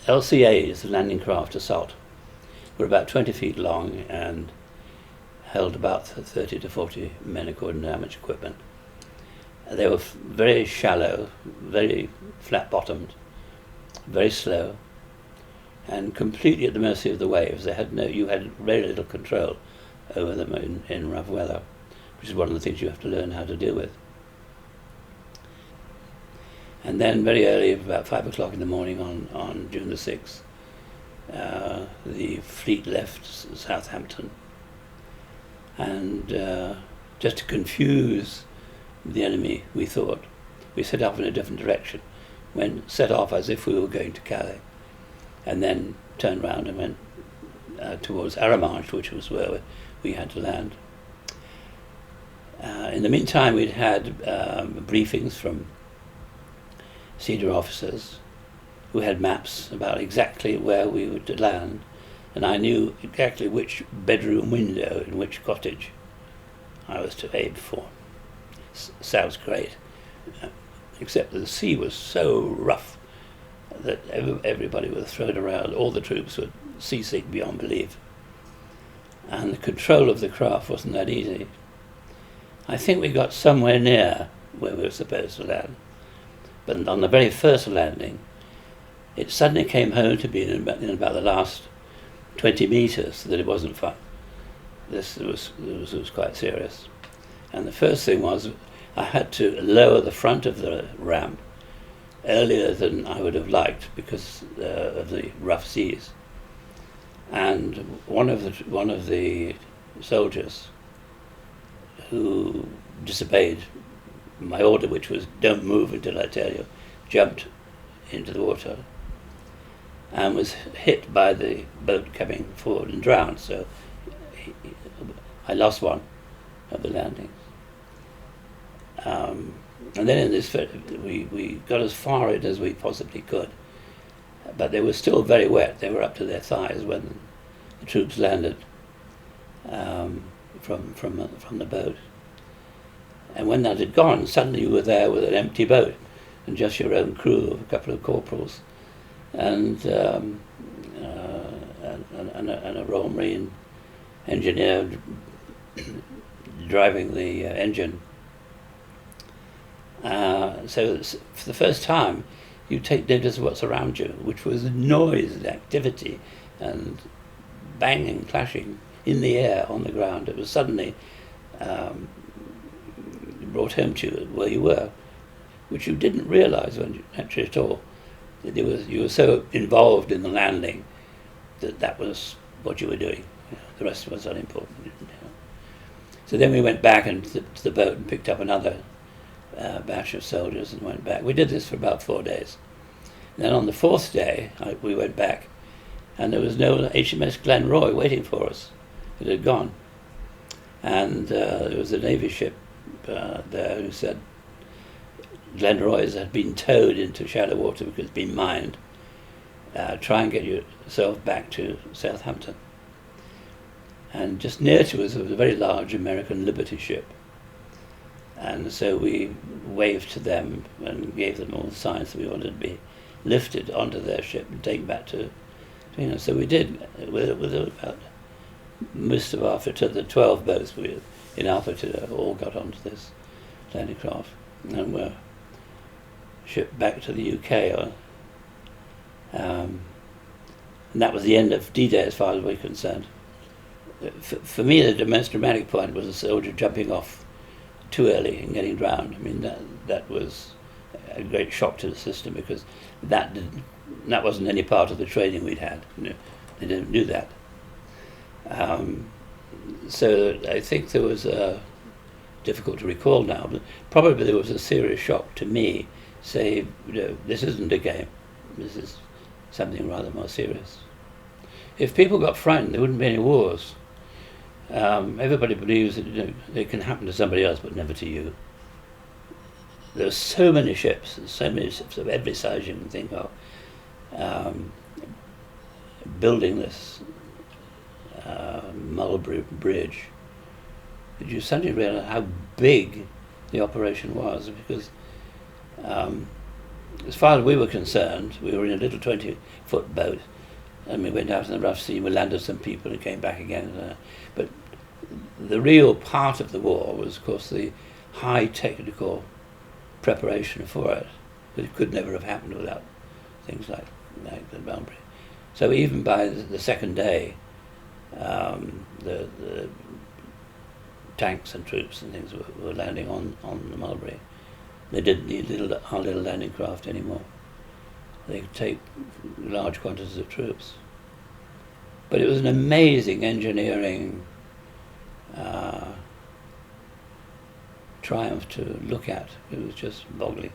LCAs, the landing craft assault, were about 20 feet long and held about 30 to 40 men according to amateur equipment. They were very shallow, very flat-bottomed, very slow, and completely at the mercy of the waves. You had very little control over them in rough weather, which is one of the things you have to learn how to deal with. And then very early, about 5 o'clock in the morning on June the 6th, the fleet left Southampton, and just to confuse the enemy, we thought, we set off in a different direction, set off as if we were going to Calais, and then turned round and went towards Arromanches, which was where we had to land. In the meantime, we'd had briefings from senior officers who had maps about exactly where we were to land, and I knew exactly which bedroom window in which cottage I was to aim for. Sounds great, except that the sea was so rough that everybody was thrown around. All the troops were seasick beyond belief, and the control of the craft wasn't that easy. I think we got somewhere near where we were supposed to land, but on the very first landing, it suddenly came home to me in about the last 20 metres that it wasn't fun. This was quite serious. And the first thing was I had to lower the front of the ramp earlier than I would have liked because of the rough seas. And one of the soldiers who disobeyed my order, which was "Don't move until I tell you," jumped into the water and was hit by the boat coming forward and drowned. So I lost one of the landings. And then in this, we got as far in as we possibly could, but they were still very wet. They were up to their thighs when the troops landed from the boat. And when that had gone, suddenly you were there with an empty boat and just your own crew of a couple of corporals and a Royal Marine engineer driving the engine. So for the first time, you take notice of what's around you, which was noise and activity and banging, clashing in the air, on the ground. It was suddenly brought home to you where you were, which you didn't realise when you actually at all. You were so involved in the landing that was what you were doing. The rest was unimportant. So then we went back to the boat and picked up another batch of soldiers and went back. We did this for about 4 days. And then on the fourth day, we went back, and there was no HMS Glenroy waiting for us. It had gone. And there was a Navy ship there who said Glenroy's had been towed into shallow water because it's been mined. Try and get yourself back to Southampton. And just near to us was a very large American Liberty ship. And so we waved to them and gave them all the signs that we wanted to be lifted onto their ship and taken back to So we did, with about most of our the 12 boats in our flotilla all got onto this landing craft and were shipped back to the UK. And that was the end of D-Day as far as we're concerned. For me, the most dramatic point was a soldier jumping off too early and getting drowned. I mean, that was a great shock to the system because that wasn't any part of the training we'd had. They didn't do that. So I think there was difficult to recall now, but probably there was a serious shock to me. Say, this isn't a game. This is something rather more serious. If people got frightened, there wouldn't be any wars. Everybody believes that it can happen to somebody else, but never to you. There are so many ships of every size you can think of, building this Mulberry Bridge, that you suddenly realize how big the operation was, because as far as we were concerned, we were in a little 20-foot boat, and we went out in the rough sea. We landed some people and came back again. But the real part of the war was, of course, the high technical preparation for it. It could never have happened without things like the Mulberry. So even by the second day, the tanks and troops and things were landing on the Mulberry. They didn't need our little landing craft anymore. They could take large quantities of troops. But it was an amazing engineering triumph to look at. It was just boggling.